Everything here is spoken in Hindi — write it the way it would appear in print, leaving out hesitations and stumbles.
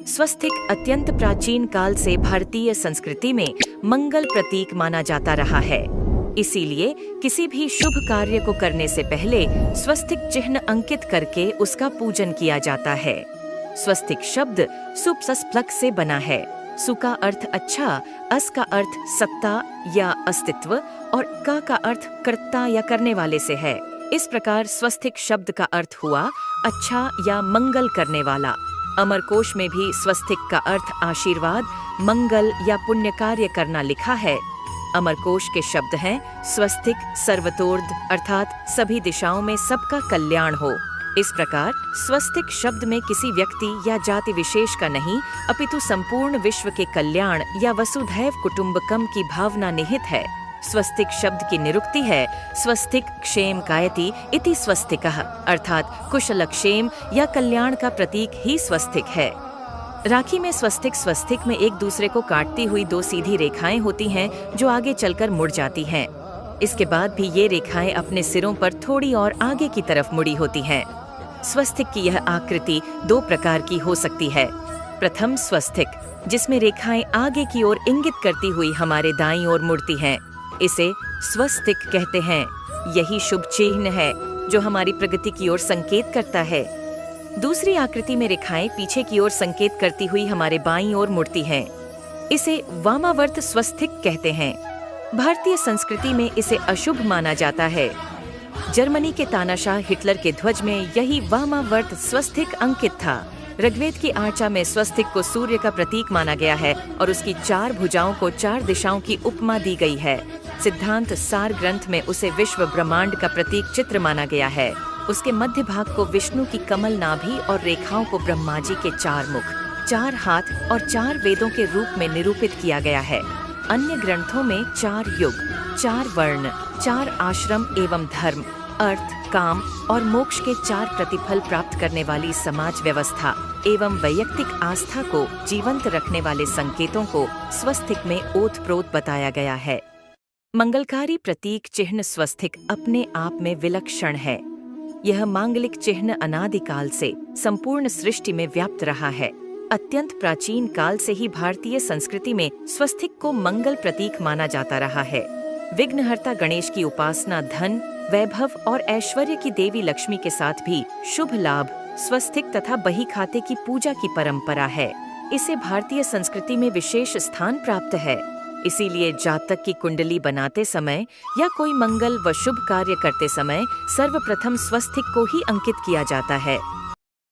स्वस्तिक अत्यंत प्राचीन काल से भारतीय संस्कृति में मंगल प्रतीक माना जाता रहा है। इसीलिए किसी भी शुभ कार्य को करने से पहले स्वस्तिक चिन्ह अंकित करके उसका पूजन किया जाता है। स्वस्तिक शब्द सुप्सस्प्लक से बना है। सु का अर्थ अच्छा, अस का अर्थ सत्ता या अस्तित्व और का अर्थ कर्ता या करने वाले से है। इस प्रकार स्वस्तिक शब्द का अर्थ हुआ अच्छा या मंगल करने वाला। अमरकोश में भी स्वस्तिक का अर्थ आशीर्वाद, मंगल या पुण्य कार्य करना लिखा है। अमरकोश के शब्द हैं स्वस्तिक सर्वतोर्ध, अर्थात सभी दिशाओं में सबका कल्याण हो। इस प्रकार स्वस्तिक शब्द में किसी व्यक्ति या जाति विशेष का नहीं, अपितु संपूर्ण विश्व के कल्याण या वसुधैव कुटुंबकम की भावना निहित है। स्वस्तिक शब्द की निरुक्ति है स्वस्तिक क्षेम कायति इति स्वस्तिकः, अर्थात कुशल क्षेम या कल्याण का प्रतीक ही स्वस्तिक है। राखी में स्वस्तिक में एक दूसरे को काटती हुई दो सीधी रेखाएं होती हैं जो आगे चलकर मुड़ जाती हैं। इसके बाद भी ये रेखाएं अपने सिरों पर थोड़ी और आगे की तरफ मुड़ी होती हैं। स्वस्तिक की यह आकृति दो प्रकार की हो सकती है। प्रथम स्वस्तिक, जिसमें रेखाएं आगे की ओर इंगित करती हुई हमारे दाईं ओर मुड़ती हैं, इसे स्वस्तिक कहते हैं। यही शुभ चिन्ह है जो हमारी प्रगति की ओर संकेत करता है। दूसरी आकृति में रेखाएं पीछे की ओर संकेत करती हुई हमारे बाईं ओर मुड़ती हैं। इसे वामावर्त स्वस्तिक कहते हैं। भारतीय संस्कृति में इसे अशुभ माना जाता है। जर्मनी के तानाशाह हिटलर के ध्वज में यही वामावर्त स्वस्तिक अंकित था। ऋग्वेद की आर्चा में स्वस्तिक को सूर्य का प्रतीक माना गया है और उसकी 4 भुजाओं को 4 दिशाओं की उपमा दी गई है। सिद्धांत सार ग्रंथ में उसे विश्व ब्रह्मांड का प्रतीक चित्र माना गया है। उसके मध्य भाग को विष्णु की कमल नाभि और रेखाओं को ब्रह्मा जी के 4 मुख, 4 हाथ और 4 वेदों के रूप में निरूपित किया गया है। अन्य ग्रंथों में 4 युग, 4 वर्ण, 4 आश्रम एवं धर्म, अर्थ, काम और मोक्ष के 4 प्रतिफल प्राप्त करने वाली समाज व्यवस्था एवं वैयक्तिक आस्था को जीवंत रखने वाले संकेतों को स्वस्तिक में ओतप्रोत बताया गया है। मंगलकारी प्रतीक चिन्ह स्वस्तिक अपने आप में विलक्षण है। यह मांगलिक चिन्ह अनादिकाल से संपूर्ण सृष्टि में व्याप्त रहा है। अत्यंत प्राचीन काल से ही भारतीय संस्कृति में स्वस्तिक को मंगल प्रतीक माना जाता रहा है। विघ्नहर्ता गणेश की उपासना धन, वैभव और ऐश्वर्य की देवी लक्ष्मी के साथ भी शुभ लाभ, स्वस्तिक तथा बही खाते की पूजा की परंपरा है। इसे भारतीय संस्कृति में विशेष स्थान प्राप्त है। इसीलिए जातक की कुंडली बनाते समय या कोई मंगल व शुभ कार्य करते समय सर्वप्रथम स्वस्तिक को ही अंकित किया जाता है।